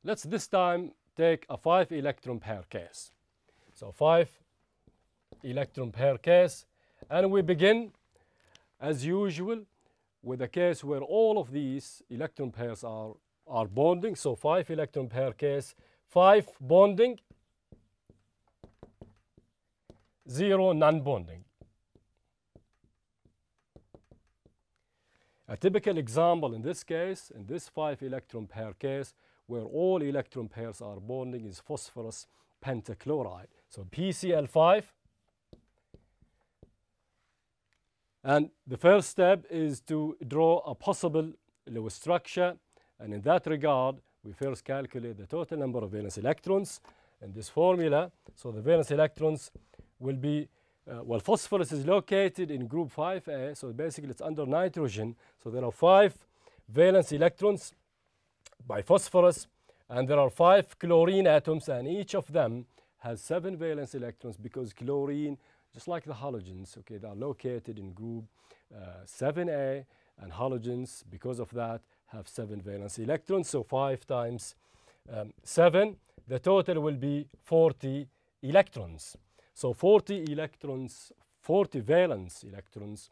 let's this time take a 5 electron pair case. So 5 electron pair case, and we begin as usual with a case where all of these electron pairs are bonding. So 5 electron pair case, 5 bonding, 0 non-bonding. A typical example in this case, in this 5 electron pair case, where all electron pairs are bonding, is phosphorus pentachloride. So PCl5. And the first step is to draw a possible Lewis structure. And in that regard, we first calculate the total number of valence electrons in this formula. So the valence electrons will be, well, phosphorus is located in group 5A. So basically, it's under nitrogen. So there are 5 valence electrons by phosphorus. And there are 5 chlorine atoms. And each of them has 7 valence electrons because chlorine, just like the halogens, okay, they are located in group 7A, and halogens, because of that, have 7 valence electrons. So 5 times 7, the total will be 40 electrons. So 40 electrons, 40 valence electrons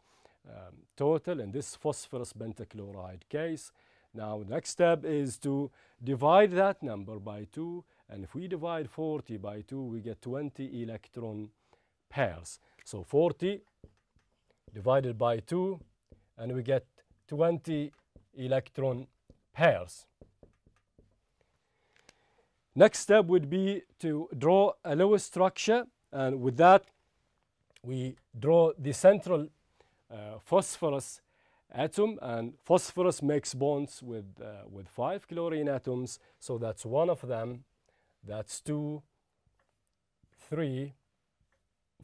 total in this phosphorus pentachloride case. Now, the next step is to divide that number by 2. And if we divide 40 by 2, we get 20 electron pairs. So 40 divided by 2, and we get 20 electron pairs. Next step would be to draw a Lewis structure, and with that we draw the central phosphorus atom, and phosphorus makes bonds with 5 chlorine atoms. So that's one of them, that's 2, 3,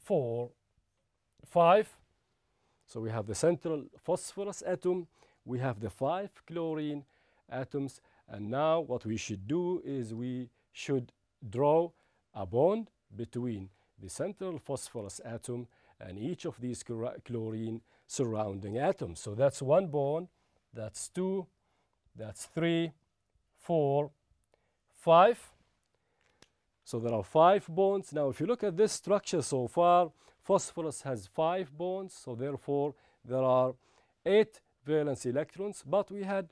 4, 5. So we have the central phosphorus atom, we have the 5 chlorine atoms, and now what we should do is we should draw a bond between the central phosphorus atom and each of these chlorine surrounding atoms. So that's one bond, that's 2, that's 3, 4, 5. So there are 5 bonds. Now, if you look at this structure so far, phosphorus has 5 bonds. So therefore, there are 8 valence electrons, but we had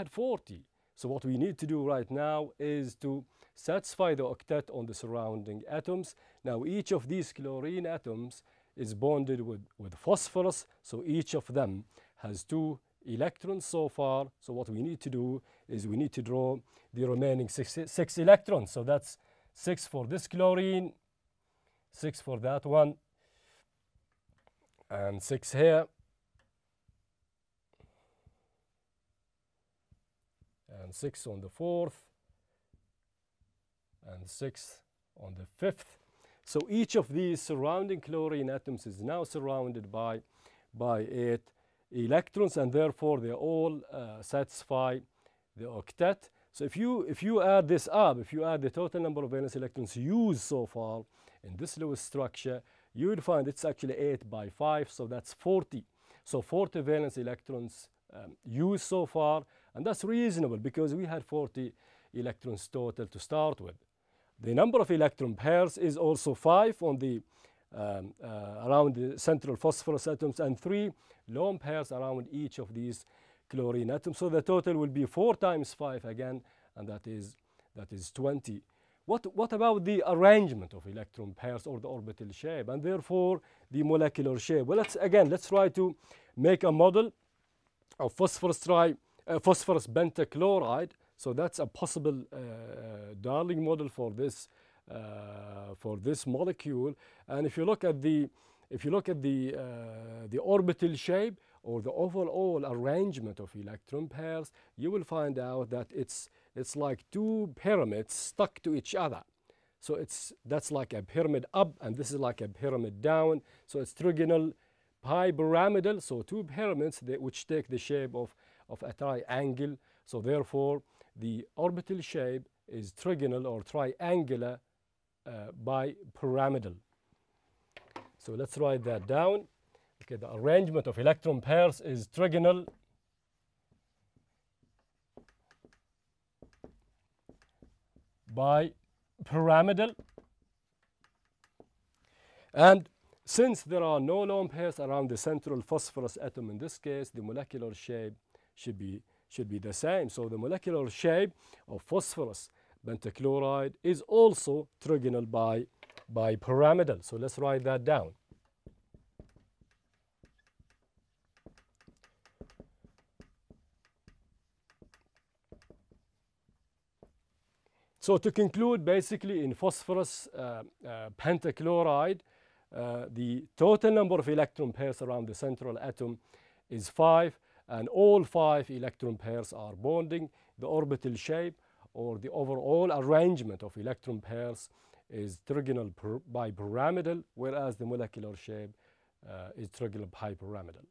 40. So what we need to do right now is to satisfy the octet on the surrounding atoms. Now, each of these chlorine atoms is bonded with phosphorus. So each of them has 2 electrons so far. So what we need to do is we need to draw the remaining 6 electrons. So that's 6 for this chlorine, 6 for that one, and 6 here, and 6 on the 4th, and 6 on the 5th. So each of these surrounding chlorine atoms is now surrounded by 8 electrons, and therefore they all satisfy the octet. So if you add this up, if you add the total number of valence electrons used so far in this Lewis structure, you will find it's actually 8 by 5, so that's 40. So 40 valence electrons used so far, and that's reasonable because we had 40 electrons total to start with. The number of electron pairs is also 5 on the around the central phosphorus atoms, and 3 lone pairs around each of these chlorine atoms. So the total will be 4 times 5 again, and that is 20. What about the arrangement of electron pairs or the orbital shape, and therefore the molecular shape? Well, let's try to make a model of phosphorus pentachloride. So that's a possible Darling model for this molecule. And if you look at the orbital shape or the overall arrangement of electron pairs, you will find out that it's like 2 pyramids stuck to each other. So that's like a pyramid up, and this is like a pyramid down. So it's trigonal pyramidal. So 2 pyramids which take the shape of a triangle. So therefore, the orbital shape is trigonal or triangular bipyramidal. So let's write that down. Okay, the arrangement of electron pairs is trigonal bipyramidal. And since there are no lone pairs around the central phosphorus atom in this case, the molecular shape should be the same. So the molecular shape of phosphorus pentachloride is also trigonal bipyramidal. So let's write that down. So to conclude, basically in phosphorus pentachloride, the total number of electron pairs around the central atom is 5, and all 5 electron pairs are bonding. The orbital shape or the overall arrangement of electron pairs is trigonal bipyramidal, whereas the molecular shape is trigonal bipyramidal.